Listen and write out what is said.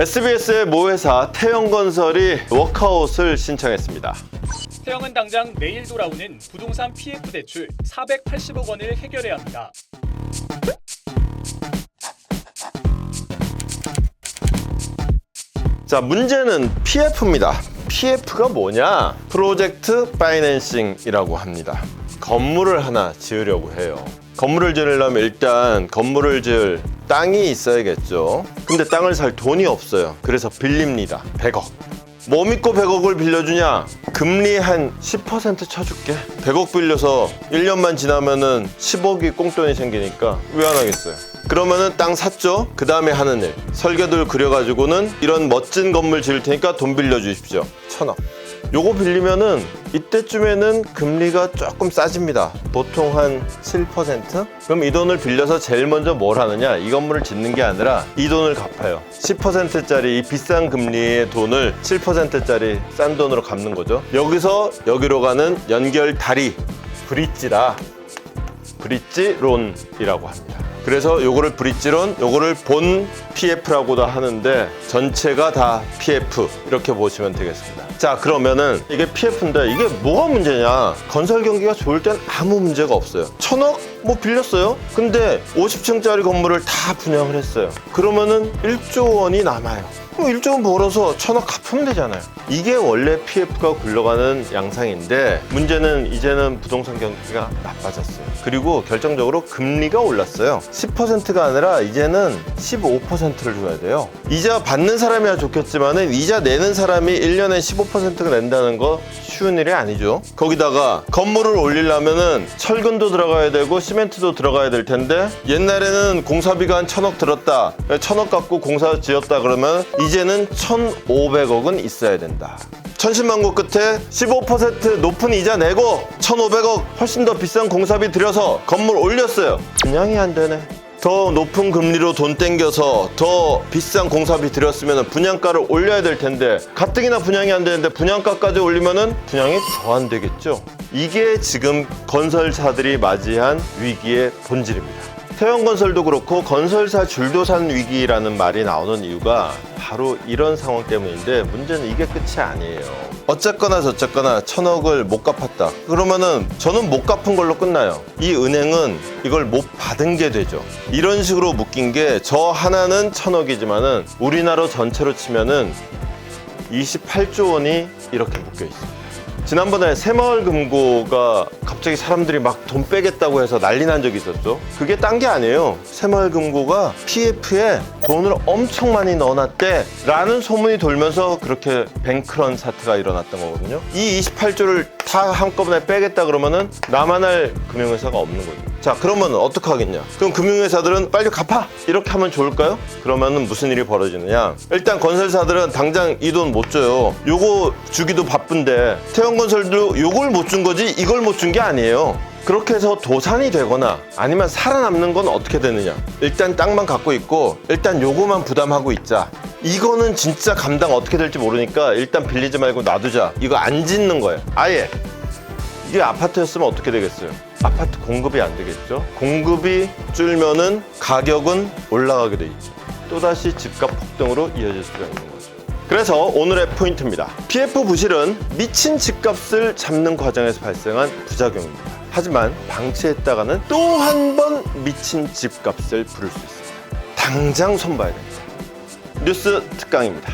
SBS의 모 회사 태영건설이 워크아웃을 신청했습니다. 태영은 당장 내일 돌아오는 부동산 PF 대출 480억 원을 해결해야 합니다. 자, 문제는 PF입니다. PF가 뭐냐? 프로젝트 파이낸싱이라고 합니다. 건물을 하나 지으려고 해요. 건물을 지으려면 일단 건물을 지을 땅이 있어야겠죠. 근데 땅을 살 돈이 없어요. 그래서 빌립니다. 100억. 뭐 믿고 100억을 빌려주냐? 금리 한 10% 쳐줄게. 100억 빌려서 1년만 지나면은 10억이 꽁돈이 생기니까 왜 안 하겠어요? 그러면은 땅 샀죠? 그 다음에 하는 일. 설계도를 그려가지고는 이런 멋진 건물 지을 테니까 돈 빌려주십시오. 1000억. 요거 빌리면은 이때쯤에는 금리가 조금 싸집니다. 보통 한 7%? 그럼 이 돈을 빌려서 제일 먼저 뭘 하느냐? 이 건물을 짓는 게 아니라 이 돈을 갚아요. 10%짜리 이 비싼 금리의 돈을 7%짜리 싼 돈으로 갚는 거죠. 여기서 여기로 가는 연결 다리, 브릿지라 브릿지론이라고 합니다. 그래서 요거를 브릿지론, 요거를 본 PF라고도 하는데 전체가 다 PF 이렇게 보시면 되겠습니다. 자, 그러면은 이게 PF인데 이게 뭐가 문제냐? 건설 경기가 좋을 땐 아무 문제가 없어요. 1000억 뭐 빌렸어요. 근데 50층짜리 건물을 다 분양을 했어요. 그러면은 1조 원이 남아요. 1조 원 벌어서 1000억 갚으면 되잖아요. 이게 원래 PF가 굴러가는 양상인데 문제는 이제는 부동산 경기가 나빠졌어요. 그리고 결정적으로 금리가 올랐어요. 10%가 아니라 이제는 15%를 줘야 돼요. 이자 받는 사람이야 좋겠지만은 이자 내는 사람이 1년에 15%가 낸다는 거 쉬운 일이 아니죠. 거기다가 건물을 올리려면은 철근도 들어가야 되고 시멘트도 들어가야 될 텐데 옛날에는 공사비가 한 1000억 들었다. 1000억 갖고 공사 지었다 그러면 이제는 1500억은 있어야 된다. 천신만고 끝에 15% 높은 이자 내고 1500억 훨씬 더 비싼 공사비 들여서 건물 올렸어요. 분양이 안 되네. 더 높은 금리로 돈 땡겨서 더 비싼 공사비 들였으면 분양가를 올려야 될 텐데 가뜩이나 분양이 안 되는데 분양가까지 올리면은 분양이 더 안 되겠죠. 이게 지금 건설사들이 맞이한 위기의 본질입니다. 태영건설도 그렇고 건설사 줄도산 위기라는 말이 나오는 이유가 바로 이런 상황 때문인데 문제는 이게 끝이 아니에요. 어쨌거나 저쨌거나 1000억을 못 갚았다. 그러면은 저는 못 갚은 걸로 끝나요. 이 은행은 이걸 못 받은 게 되죠. 이런 식으로 묶인 게 저 하나는 1000억이지만은 우리나라 전체로 치면은 28조 원이 이렇게 묶여 있습니다. 지난번에 새마을금고가 갑자기 사람들이 막 돈 빼겠다고 해서 난리 난 적이 있었죠. 그게 딴 게 아니에요. 새마을금고가 PF에 돈을 엄청 많이 넣어놨대 라는 소문이 돌면서 그렇게 뱅크런 사태가 일어났던 거거든요. 이 28조를 다 한꺼번에 빼겠다 그러면은 남아날 금융회사가 없는 거죠. 자, 그러면 어떻게 하겠냐? 그럼 금융회사들은 빨리 갚아! 이렇게 하면 좋을까요? 그러면은 무슨 일이 벌어지느냐? 일단 건설사들은 당장 이 돈 못 줘요. 요거 주기도 바쁜데 태영건설도 요걸 못 준 거지 이걸 못 준 게 아니에요. 그렇게 해서 도산이 되거나 아니면 살아남는 건 어떻게 되느냐? 일단 땅만 갖고 있고 일단 요거만 부담하고 있자. 이거는 진짜 감당 어떻게 될지 모르니까 일단 빌리지 말고 놔두자. 이거 안 짓는 거예요. 아예. 이게 아파트였으면 어떻게 되겠어요? 아파트 공급이 안 되겠죠? 공급이 줄면은 가격은 올라가게 돼 있죠. 또다시 집값 폭등으로 이어질 수가 있는 거죠. 그래서 오늘의 포인트입니다. PF 부실은 미친 집값을 잡는 과정에서 발생한 부작용입니다. 하지만 방치했다가는 또 한 번 미친 집값을 부를 수 있습니다. 당장 손봐야 됩니다. 뉴스 특강입니다.